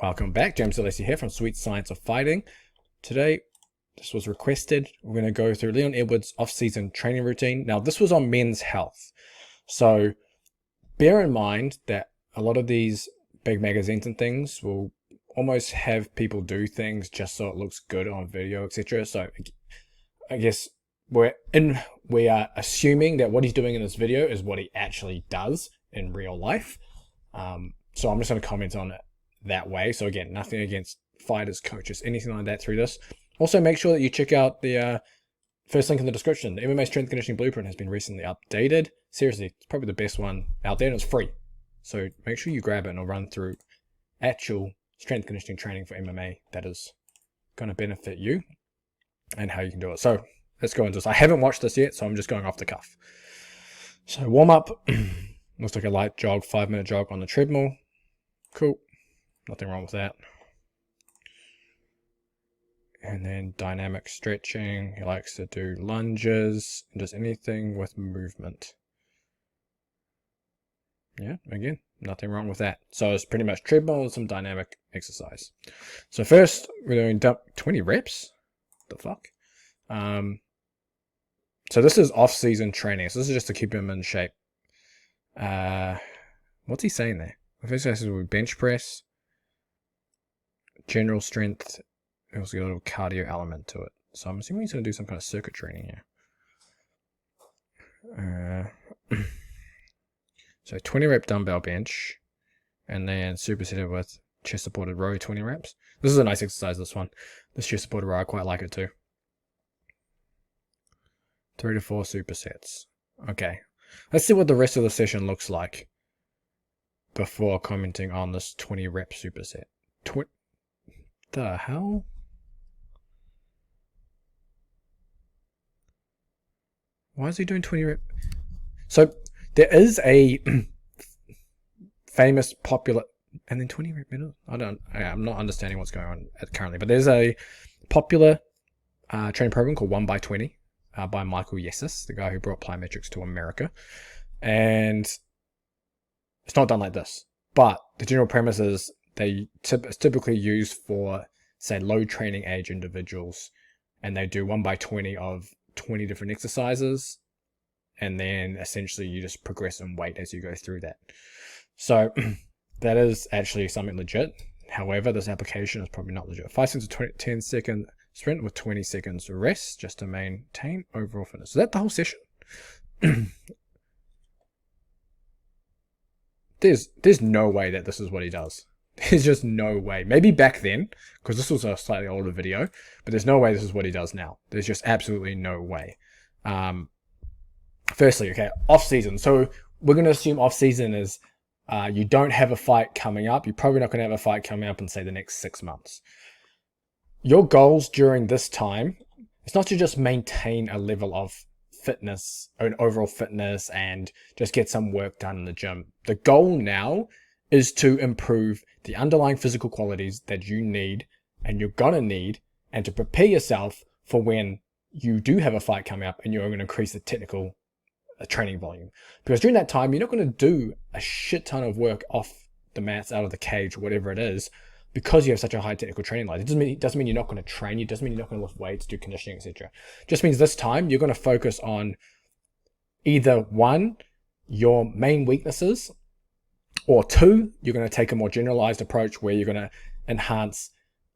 Welcome back, James Alessi here from Sweet Science of Fighting. Today, this was requested. We're going to go through Leon Edwards' off-season training routine. Now, this was on Men's Health. So, bear in mind that a lot of these big magazines and things will almost have people do things just so it looks good on video, etc. So, I guess we are assuming that what he's doing in this video is what he actually does in real life. So I'm just going to comment on it that way. So again, nothing against fighters, coaches, anything like that through this. Also, make sure that you check out the first link in the description. The MMA Strength Conditioning Blueprint has been recently updated. Seriously, it's probably the best one out there, and it's free. So make sure you grab it, and I'll run through actual strength conditioning training for MMA that is going to benefit you and how you can do it. So let's go into this. I haven't watched this yet, so I'm just going off the cuff. So warm up. Looks like a light jog, 5-minute jog on the treadmill. Cool. Nothing wrong with that. And then dynamic stretching. He likes to do lunges and just anything with movement. Yeah, again, nothing wrong with that. So it's pretty much treadmill and some dynamic exercise. So first, we're doing 20 reps. What the fuck? So this is off-season training. So this is just to keep him in shape. What's he saying there? First exercise will be bench press. General strength. There's a little cardio element to it. So I'm assuming he's going to do some kind of circuit training here. So 20 rep dumbbell bench. And then superset it with chest supported row 20 reps. This is a nice exercise, this one. This chest supported row, I quite like it too. 3 to 4 supersets. Okay. Let's see what the rest of the session looks like before commenting on this 20 rep superset. The hell? Why is he doing 20 rep? So there is a famous popular, and then 20 rep minutes. I'm not understanding what's going on currently, but there's a popular training program called 1x20 by Michael Yessis, the guy who brought plyometrics to America, and it's not done like this. But the general premise is it's typically used for, say, low training age individuals, and they do 1x20 of 20 different exercises, and then essentially you just progress in weight as you go through that. So that is actually something legit. However, this application is probably not legit. 5 seconds to 10-second sprint with 20 seconds rest just to maintain overall fitness. Is that the whole session? There's no way that this is what he does. There's just no way. Maybe back then, because this was a slightly older video, but there's no way this is what he does now. There's just absolutely no way. Firstly, okay, off-season. So we're going to assume off-season is you don't have a fight coming up. You're probably not going to have a fight coming up in, say, the next 6 months. Your goals during this time, it's not to just maintain a level of fitness, an overall fitness, and just get some work done in the gym. The goal now is to improve the underlying physical qualities that you need and you're gonna need, and to prepare yourself for when you do have a fight coming up and you're going to increase the technical training volume. Because during that time, you're not going to do a shit ton of work off the mats, out of the cage, whatever it is, because you have such a high technical training load. It doesn't mean you're not going to train. It doesn't mean you're not going to lift weights, do conditioning, etc. Just means this time you're going to focus on either 1, your main weaknesses, or 2, you're going to take a more generalized approach where you're going to enhance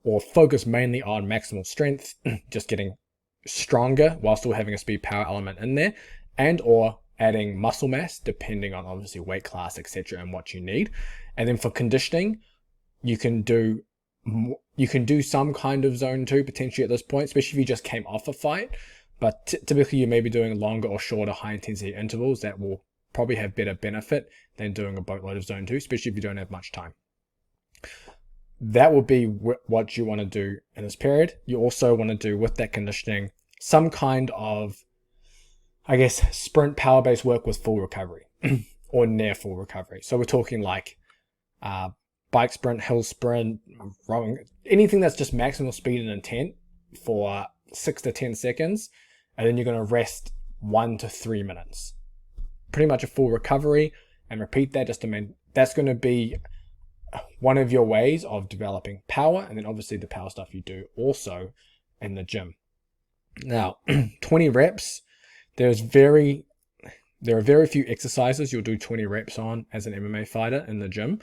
or focus mainly on maximal strength, just getting stronger while still having a speed power element in there, and or adding muscle mass depending on obviously weight class, etc. and what you need. And then for conditioning, you can do some kind of zone 2 potentially at this point, especially if you just came off a fight. But typically you may be doing longer or shorter high intensity intervals that will probably have better benefit than doing a boatload of zone 2, especially if you don't have much time. That will be what you want to do in this period. You also want to do with that conditioning some kind of, I guess, sprint power-based work with full recovery or near full recovery. So we're talking like bike sprint, hill sprint, rowing, anything that's just maximal speed and intent for 6 to 10 seconds. And then you're going to rest 1 to 3 minutes. Pretty much a full recovery, and repeat that just to that's going to be one of your ways of developing power, and then obviously the power stuff you do also in the gym. Now, 20 reps, there are very few exercises you'll do 20 reps on as an MMA fighter in the gym.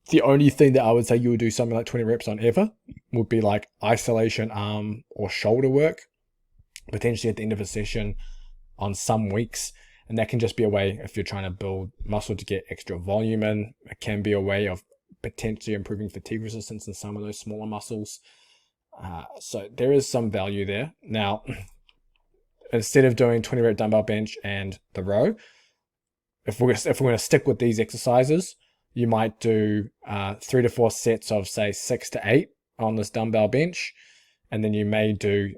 The only thing that I would say you would do something like 20 reps on ever would be like isolation arm or shoulder work, potentially at the end of a session on some weeks. And that can just be a way, if you're trying to build muscle to get extra volume in, it can be a way of potentially improving fatigue resistance in some of those smaller muscles. So there is some value there. Now, instead of doing 20 rep dumbbell bench and the row, if we're going to stick with these exercises, you might do 3 to 4 sets of, say, 6 to 8 on this dumbbell bench, and then you may do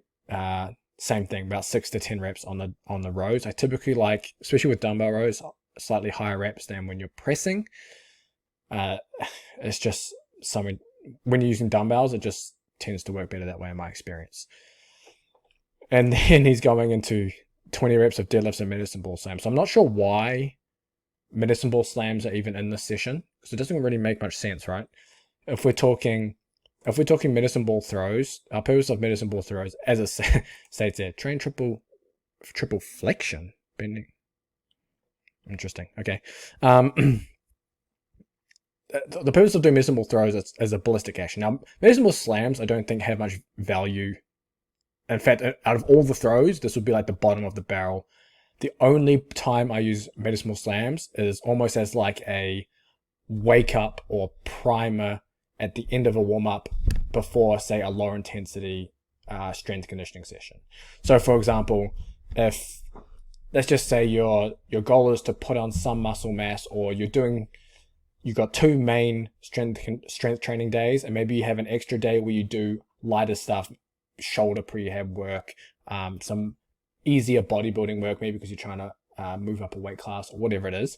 same thing, about 6 to 10 reps on the rows. I typically like, especially with dumbbell rows, slightly higher reps than when you're pressing. It's just something, when you're using dumbbells, it just tends to work better that way in my experience. And then he's going into 20 reps of deadlifts and medicine ball slams. So I'm not sure why medicine ball slams are even in this session, because it doesn't really make much sense, right? If we're talking medicine ball throws, our purpose of medicine ball throws, as it states there, train triple flexion bending. Interesting. Okay. The purpose of doing medicine ball throws is a ballistic action. Now, medicine ball slams, I don't think have much value. In fact, out of all the throws, this would be like the bottom of the barrel. The only time I use medicine ball slams is almost as like a wake up or primer at the end of a warm up before, say, a low intensity strength conditioning session. So, for example, if let's just say your goal is to put on some muscle mass, or you've got 2 main strength training days, and maybe you have an extra day where you do lighter stuff, shoulder prehab work, some easier bodybuilding work, maybe because you're trying to move up a weight class or whatever it is.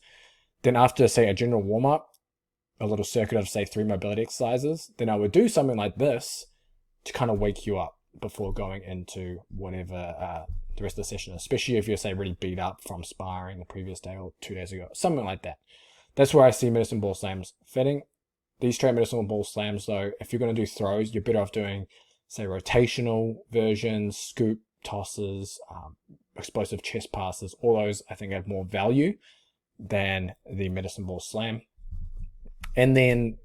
Then after, say, a general warm up, a little circuit of, say, 3 mobility exercises, then I would do something like this to kind of wake you up before going into whatever the rest of the session, especially if you're, say, really beat up from sparring the previous day or 2 days ago, something like that. That's where I see medicine ball slams fitting. These straight medicine ball slams, though, if you're going to do throws, you're better off doing, say, rotational versions, scoop tosses, explosive chest passes. All those, I think, have more value than the medicine ball slam. And then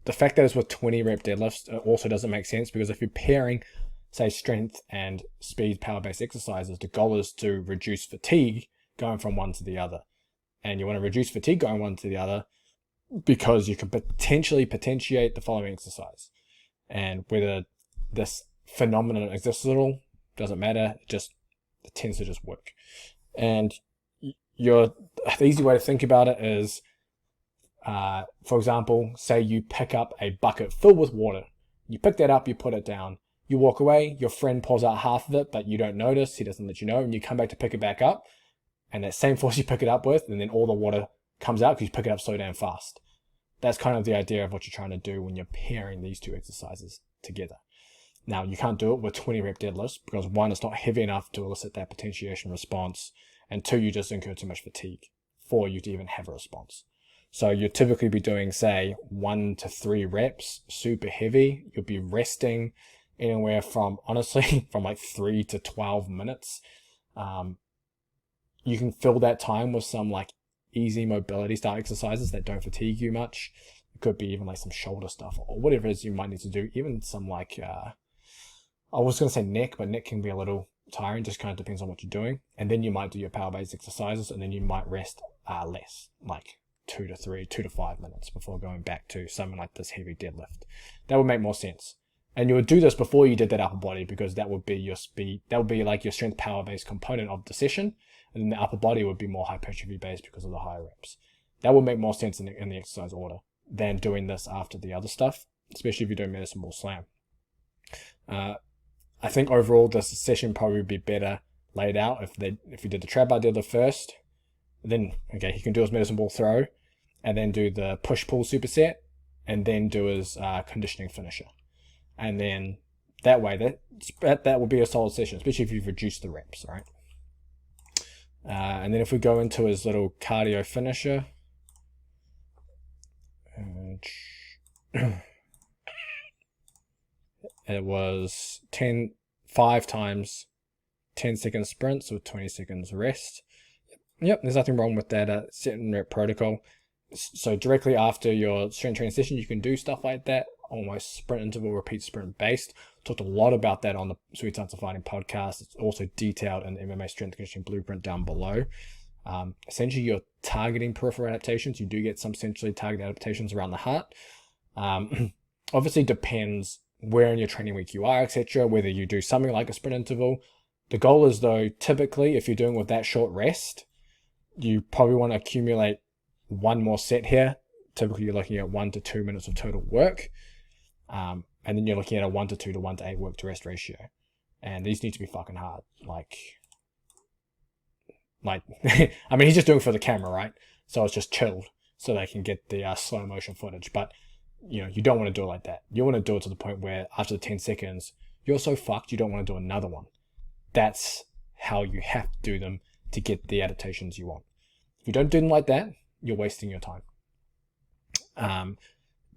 the fact that it's with 20 rep deadlifts also doesn't make sense, because if you're pairing, say, strength and speed power-based exercises, the goal is to reduce fatigue going from one to the other. And you want to reduce fatigue going one to the other because you can potentially potentiate the following exercise. And whether this phenomenon exists at all doesn't matter. It tends to just work. And the easy way to think about it is, for example, say you pick up a bucket filled with water. You pick that up, you put it down. You walk away, your friend pours out half of it, but you don't notice, he doesn't let you know, and you come back to pick it back up, and that same force you pick it up with, and then all the water comes out because you pick it up so damn fast. That's kind of the idea of what you're trying to do when you're pairing these 2 exercises together. Now, you can't do it with 20 rep deadlifts because 1, it's not heavy enough to elicit that potentiation response, and 2, you just incur too much fatigue for you to even have a response. So you'll typically be doing, say, 1 to 3 reps, super heavy. You'll be resting anywhere from, honestly, from like 3 to 12 minutes. You can fill that time with some like easy mobility style exercises that don't fatigue you much. It could be even like some shoulder stuff or whatever it is you might need to do. Even some like, I was going to say neck, but neck can be a little tiring, just kind of depends on what you're doing. And then you might do your power-based exercises, and then you might rest less, like 2 to 5 minutes before going back to something like this heavy deadlift. That would make more sense. And you would do this before you did that upper body, because that would be your speed, that would be like your strength power-based component of the session. And then the upper body would be more hypertrophy based because of the higher reps. That would make more sense in the exercise order than doing this after the other stuff, especially if you're doing medicine ball slam. I think overall this session probably would be better laid out if you did the trap bar deadlift first, then he can do his medicine ball throw, and then do the push pull superset, and then do his conditioning finisher. And then that way, that would be a solid session, especially if you've reduced the reps, right? And then if we go into his little cardio finisher, It was 5 times 10-second sprints with 20 seconds rest. Yep, there's nothing wrong with that set and rep protocol. So directly after your strength training session, you can do stuff like that, almost sprint interval, repeat sprint based. Talked a lot about that on the Sweet Science of Fighting podcast. It's also detailed in the MMA Strength Conditioning Blueprint down below. Essentially, you're targeting peripheral adaptations. You do get some essentially targeted adaptations around the heart. Obviously depends where in your training week you are, etc. Whether you do something like a sprint interval. The goal is, though, typically, if you're doing with that short rest, you probably want to accumulate one more set here. Typically, you're looking at 1 to 2 minutes of total work. And then you're looking at a 1 to 2 to 1 to 8 work to rest ratio. And these need to be fucking hard. Like, I mean, he's just doing it for the camera, right? So it's just chilled so they can get the slow motion footage. But, you don't want to do it like that. You want to do it to the point where after the 10 seconds, you're so fucked you don't want to do another one. That's how you have to do them to get the adaptations you want. If you don't do them like that, you're wasting your time.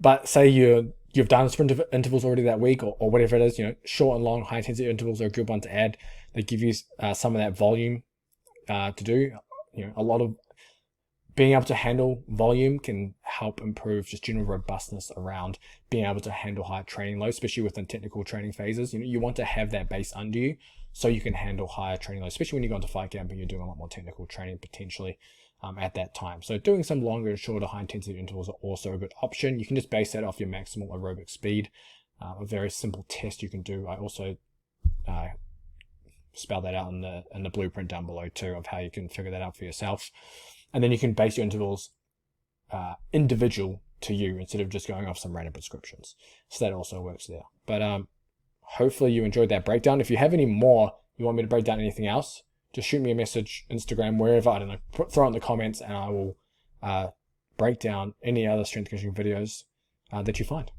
But say you've done sprint intervals already that week or whatever it is, short and long high intensity intervals are a good one to add. They give you some of that volume to do. A lot of being able to handle volume can help improve just general robustness around being able to handle high training loads, especially within technical training phases. You want to have that base under you so you can handle higher training loads, especially when you go into fight camp and you're doing a lot more technical training potentially at that time. So doing some longer and shorter high intensity intervals are also a good option. You can just base that off your maximal aerobic speed. A very simple test you can do. I also spell that out in the blueprint down below too, of how you can figure that out for yourself. And then you can base your intervals individual to you instead of just going off some random prescriptions. So that also works there. But hopefully you enjoyed that breakdown. If you have any more, you want me to break down anything else, just shoot me a message, Instagram, wherever, I don't know, throw it in the comments and I will break down any other strength conditioning videos that you find.